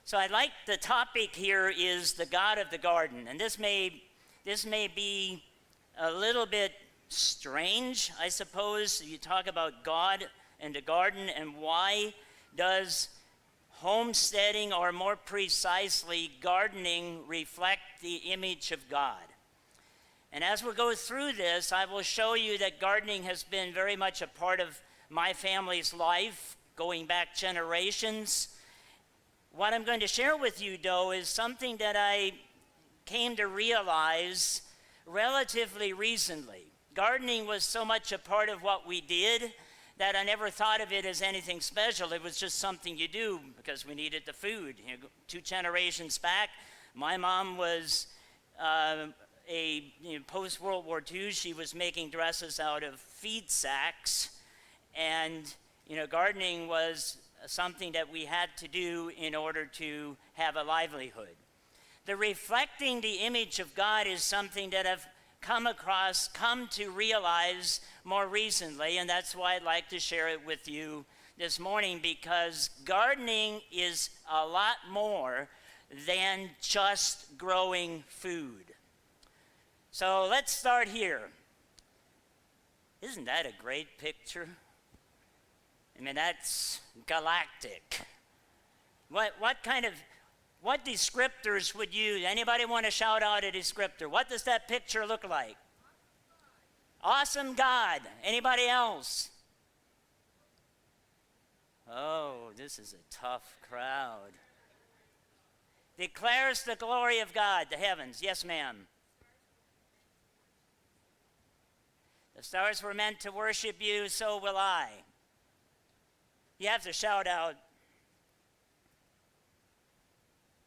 So the topic here is the God of the garden, and this may be a little bit strange, I suppose. You talk about God and the garden, and why does homesteading, or more precisely gardening, reflect the image of God? And as we go through this, I will show you that gardening has been very much a part of my family's life, going back generations. What I'm going to share with you, though, is something that I came to realize relatively recently. Gardening was so much a part of what we did that I never thought of it as anything special. It was just something you do because we needed the food. 2 generations back, my mom was post-World War II, she was making dresses out of feed sacks, and gardening was something that we had to do in order to have a livelihood. The reflecting the image of God is something that I've come to realize more recently, and that's why I'd like to share it with you this morning, because gardening is a lot more than just growing food. So let's start here. Isn't that a great picture? I mean, that's galactic. What descriptors would you, anybody want to shout out a descriptor? What does that picture look like? Awesome God. Anybody else? Oh, this is a tough crowd. Declares the glory of God, the heavens. Yes, ma'am. The stars were meant to worship you, so will I. You have to shout out.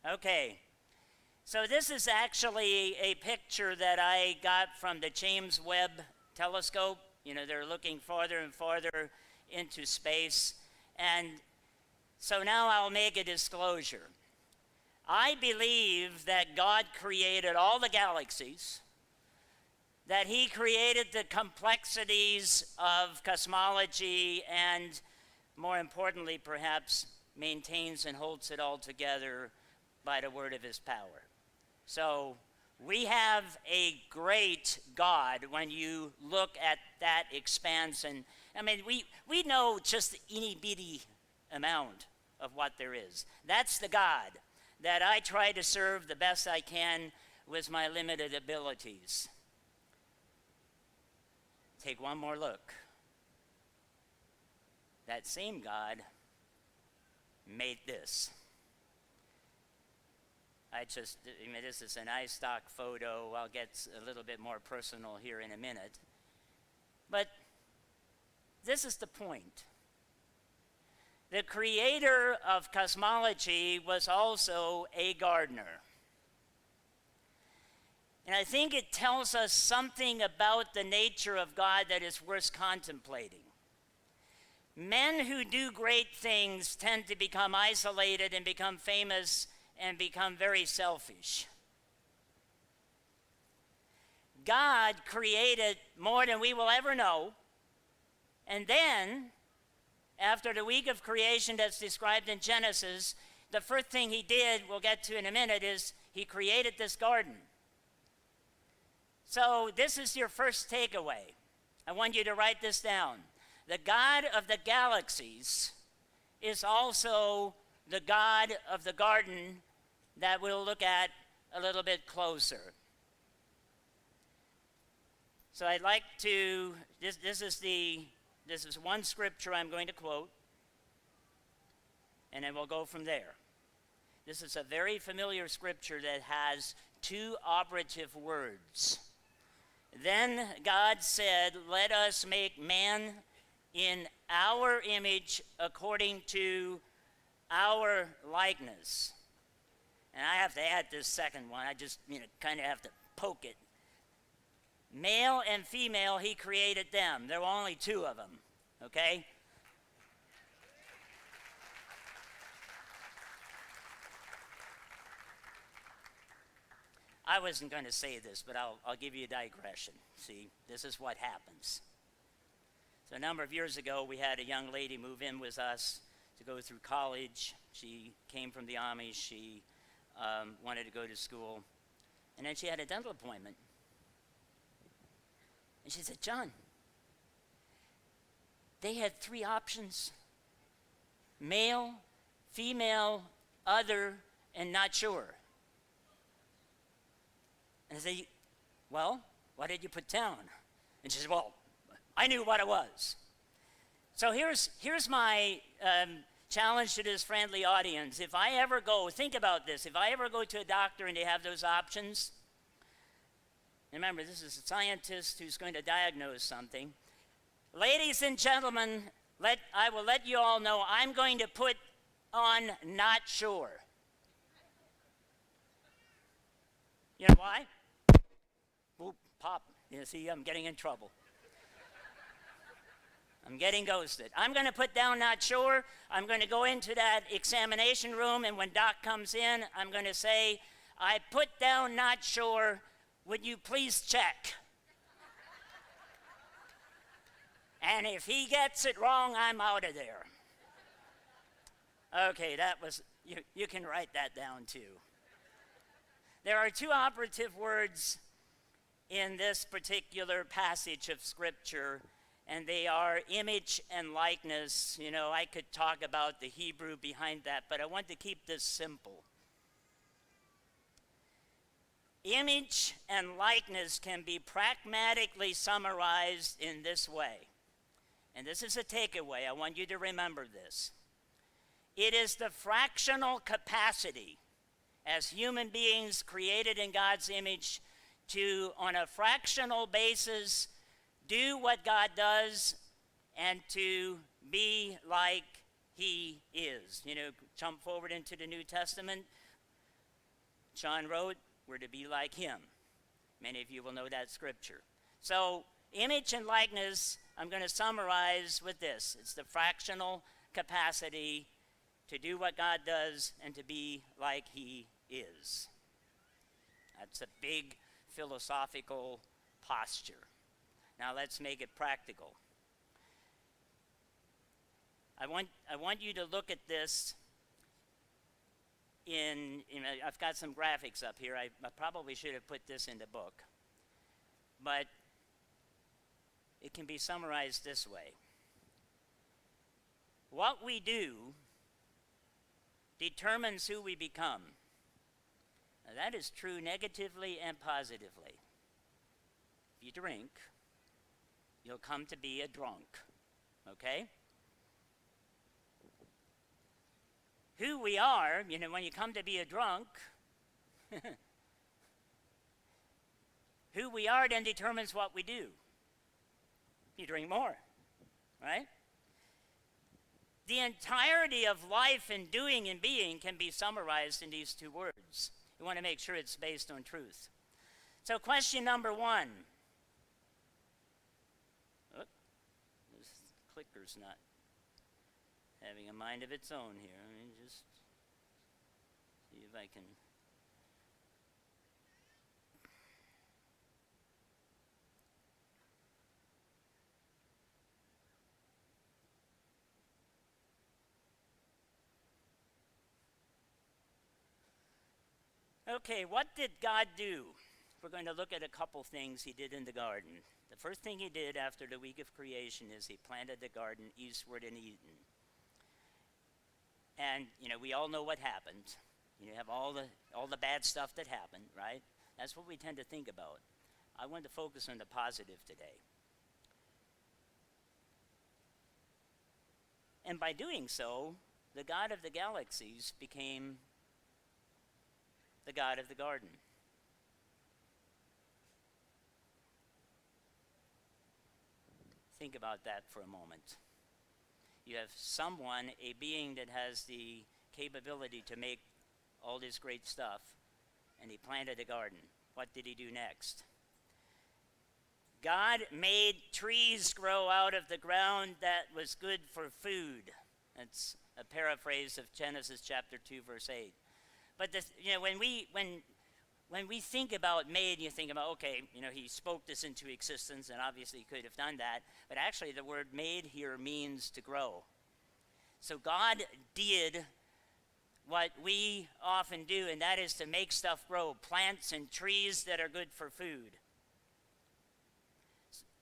Okay. So this is actually a picture that I got from the James Webb telescope. They're looking farther and farther into space. And so now I'll make a disclosure. I believe that God created all the galaxies, that he created the complexities of cosmology, and more importantly, perhaps, maintains and holds it all together by the word of his power. So we have a great God when you look at that expanse. And I mean, we know just the itty bitty amount of what there is. That's the God that I try to serve the best I can with my limited abilities. Take one more look. That same God made this. This is an iStock photo. I'll get a little bit more personal here in a minute. But this is the point. The creator of cosmology was also a gardener. And I think it tells us something about the nature of God that is worth contemplating. Men who do great things tend to become isolated and become famous and become very selfish. God created more than we will ever know, and then, after the week of creation that's described in Genesis, the first thing he did, we'll get to in a minute, is he created this garden. So this is your first takeaway. I want you to write this down. The God of the galaxies is also the God of the garden that we'll look at a little bit closer. So I'd like to, this is one scripture I'm going to quote, and then we'll go from there. This is a very familiar scripture that has 2 operative words. Then God said, "Let us make man in our image according to our likeness." And I have to add this second one. I just kind of have to poke it. Male and female, he created them. There were only 2 of them, okay? I wasn't going to say this, but I'll give you a digression. See, this is what happens. So a number of years ago, we had a young lady move in with us to go through college. She came from the Army. She wanted to go to school. And then she had a dental appointment. And she said, John, they had 3 options: male, female, other, and not sure. And I said, well, what did you put down? And she said, well, I knew what it was. So here's my challenge to this friendly audience. If I ever go, think about this, if I ever go to a doctor and they have those options, remember, this is a scientist who's going to diagnose something. Ladies and gentlemen, I will let you all know I'm going to put on not sure. You know why? Oop, pop. You see, I'm getting in trouble. I'm getting ghosted. I'm going to put down not sure. I'm going to go into that examination room, and when Doc comes in, I'm going to say, I put down not sure. Would you please check? And if he gets it wrong, I'm out of there. Okay, that was, you can write that down too. There are 2 operative words in this particular passage of Scripture, and they are image and likeness. You know, I could talk about the Hebrew behind that, but I want to keep this simple. Image and likeness can be pragmatically summarized in this way. And this is a takeaway. I want you to remember this. It is the fractional capacity as human beings created in God's image to, on a fractional basis, do what God does and to be like he is. You know, jump forward into the New Testament. John wrote, we're to be like him. Many of you will know that scripture. So, image and likeness, I'm going to summarize with this. It's the fractional capacity to do what God does and to be like he is. That's a big philosophical posture. Now let's make it practical. I want you to look at this I've got some graphics up here. I probably should have put this in the book. But it can be summarized this way. What we do determines who we become. Now, that is true negatively and positively. If you drink, you'll come to be a drunk. Okay? Who we are, you know, when you come to be a drunk, who we are then determines what we do. You drink more, right? The entirety of life and doing and being can be summarized in these 2 words. You want to make sure it's based on truth. So question number 1. Oh, this clicker's not having a mind of its own here. Let me just see if I can. Okay, what did God do? We're going to look at a couple things he did in the garden. The first thing he did after the week of creation is he planted the garden eastward in Eden. And, you know, we all know what happened. You have all the bad stuff that happened, right? That's what we tend to think about. I want to focus on the positive today. And by doing so, the God of the galaxies became the God of the garden. Think about that for a moment. You have someone, a being that has the capability to make all this great stuff, and he planted a garden. What did he do next? God made trees grow out of the ground that was good for food. That's a paraphrase of Genesis chapter 2, verse 8. But when we think about made, you think about, okay, you know, he spoke this into existence, and obviously he could have done that. But actually, the word made here means to grow. So God did what we often do, and that is to make stuff grow, plants and trees that are good for food.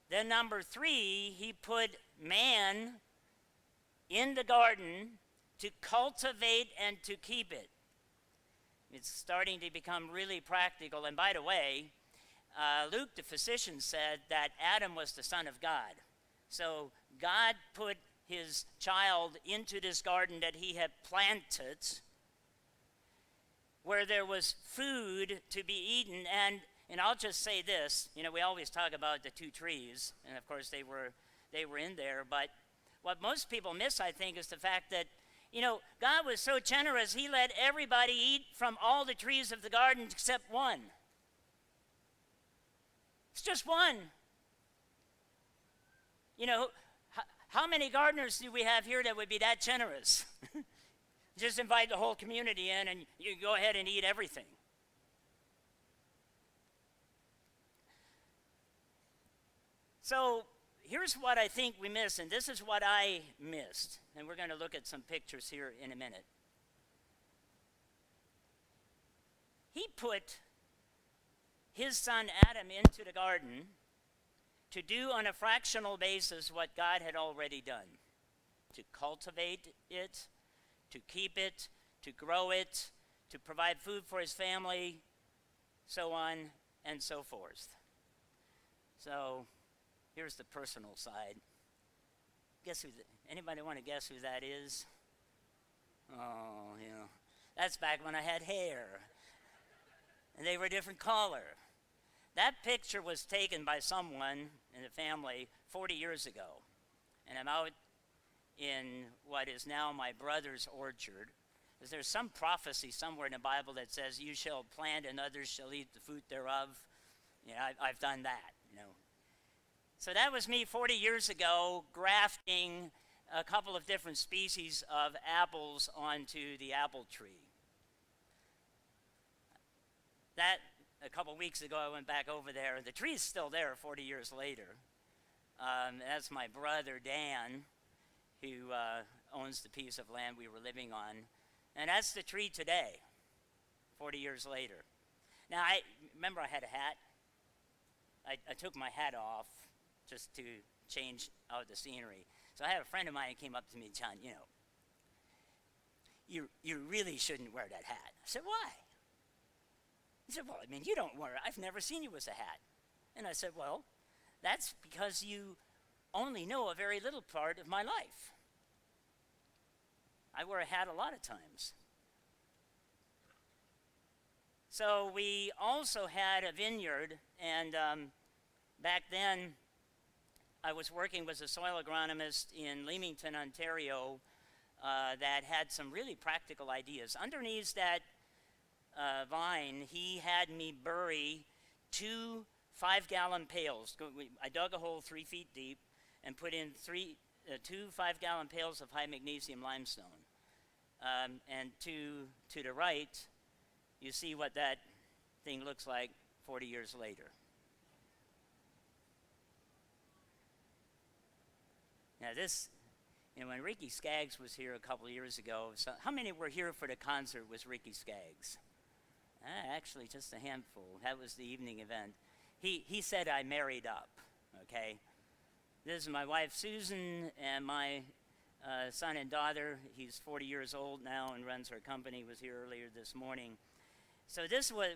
Then number 3, he put man in the garden to cultivate and to keep it. It's starting to become really practical. And by the way, Luke the physician said that Adam was the son of God. So God put his child into this garden that he had planted, where there was food to be eaten. And I'll just say this, we always talk about the 2 trees, and of course they were in there, but what most people miss, I think, is the fact that, God was so generous, he let everybody eat from all the trees of the garden except one. It's just one. How many gardeners do we have here that would be that generous? Just invite the whole community in and you go ahead and eat everything. So here's what I think we miss, and this is what I missed. And we're going to look at some pictures here in a minute. He put his son Adam into the garden to do on a fractional basis what God had already done. To cultivate it, to keep it, to grow it, to provide food for his family, so on and so forth. So here's the personal side. Anybody want to guess who that is? Oh, that's back when I had hair. And they were a different color. That picture was taken by someone in the family 40 years ago. And I'm out in what is now my brother's orchard. Is there some prophecy somewhere in the Bible that says, you shall plant and others shall eat the fruit thereof? I've done that, So that was me 40 years ago, grafting a couple of different species of apples onto the apple tree. That, a couple weeks ago, I went back over there. The tree's still there 40 years later. That's my brother, Dan, who owns the piece of land we were living on. And that's the tree today, 40 years later. Now, I remember I had a hat. I took my hat off just to change out the scenery. So I had a friend of mine who came up to me, John, you really shouldn't wear that hat. I said, why? He said, well, you don't wear it. I've never seen you with a hat. And I said, well, that's because you only know a very little part of my life. I wear a hat a lot of times. So we also had a vineyard, and back then I was working with a soil agronomist in Leamington, Ontario, that had some really practical ideas. Underneath that vine, he had me bury 2 5-gallon pails. I dug a hole 3 feet deep and put in 2 5-gallon pails of high magnesium limestone. And to the right, you see what that thing looks like 40 years later. Now this, when Ricky Skaggs was here a couple of years ago, so how many were here for the concert with Ricky Skaggs? Actually, just a handful. That was the evening event. He said I married up, okay? This is my wife, Susan, and my son and daughter. He's 40 years old now and runs her company, was here earlier this morning. So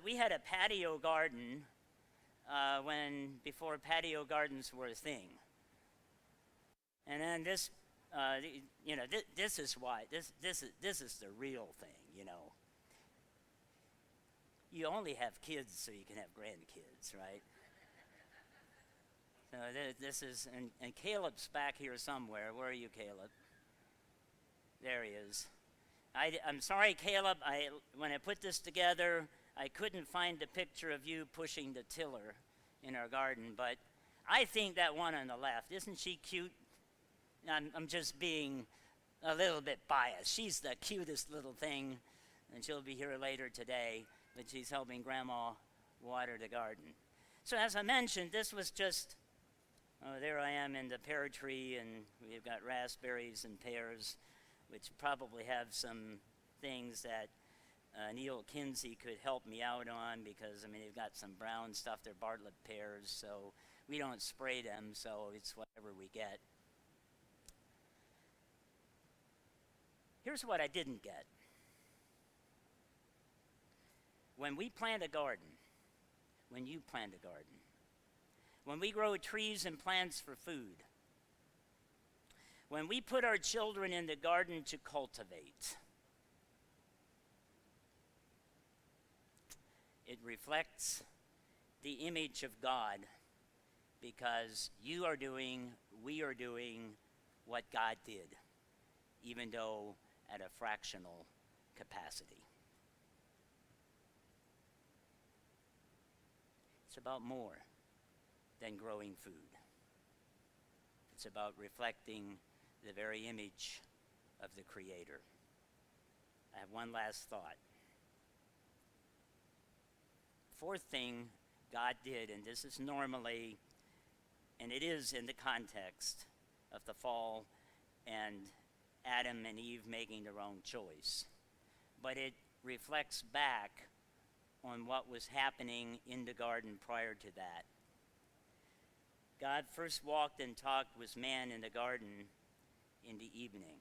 we had a patio garden before patio gardens were a thing. And then this is why, this is the real thing, You only have kids so you can have grandkids, right? So this is, and Caleb's back here somewhere. Where are you, Caleb? There he is. I'm sorry, Caleb, when I put this together, I couldn't find a picture of you pushing the tiller in our garden, but I think that one on the left, isn't she cute? I'm just being a little bit biased. She's the cutest little thing, and she'll be here later today, but she's helping Grandma water the garden. So as I mentioned, this was just, there I am in the pear tree, and we've got raspberries and pears, which probably have some things that Neil Kinsey could help me out on, because, I mean, they've got some brown stuff. They're Bartlett pears, so we don't spray them, so it's whatever we get. Here's what I didn't get. When we plant a garden, when you plant a garden, when we grow trees and plants for food, when we put our children in the garden to cultivate, it reflects the image of God, because you are doing, we are doing what God did, even though at a fractional capacity. It's about more than growing food. It's about reflecting the very image of the Creator. I have one last thought. Fourth thing God did, and this is normally, and it is in the context of the fall and Adam and Eve making their own choice, but it reflects back on what was happening in the garden prior to that. God first walked and talked with man in the garden in the evening.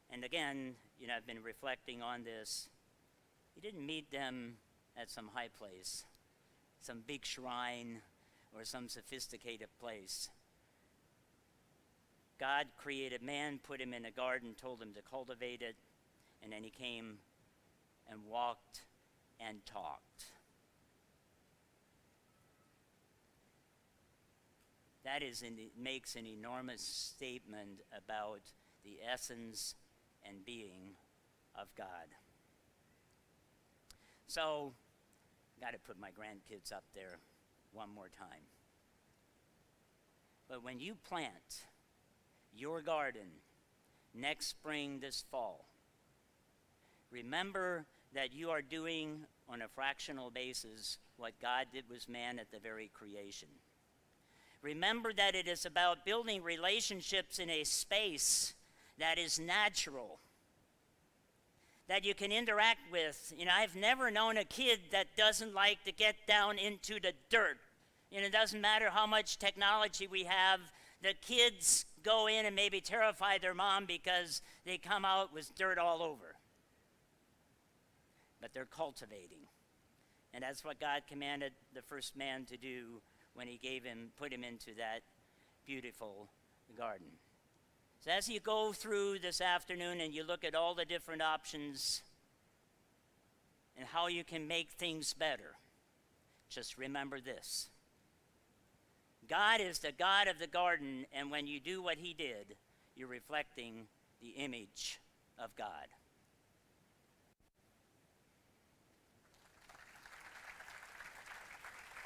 And again, I've been reflecting on this. He didn't meet them at some high place, some big shrine, or some sophisticated place. God created man, put him in a garden, told him to cultivate it, and then he came and walked and talked. That makes an enormous statement about the essence and being of God. So, got to put my grandkids up there one more time. But when you plant your garden next spring, this fall, remember that you are doing on a fractional basis what God did with man at the very creation. Remember that it is about building relationships in a space that is natural, that you can interact with. I've never known a kid that doesn't like to get down into the dirt. It doesn't matter how much technology we have, the kids go in and maybe terrify their mom because they come out with dirt all over. But they're cultivating. And that's what God commanded the first man to do when he put him into that beautiful garden. So as you go through this afternoon and you look at all the different options and how you can make things better, just remember this. God is the God of the garden, and when you do what he did, you're reflecting the image of God.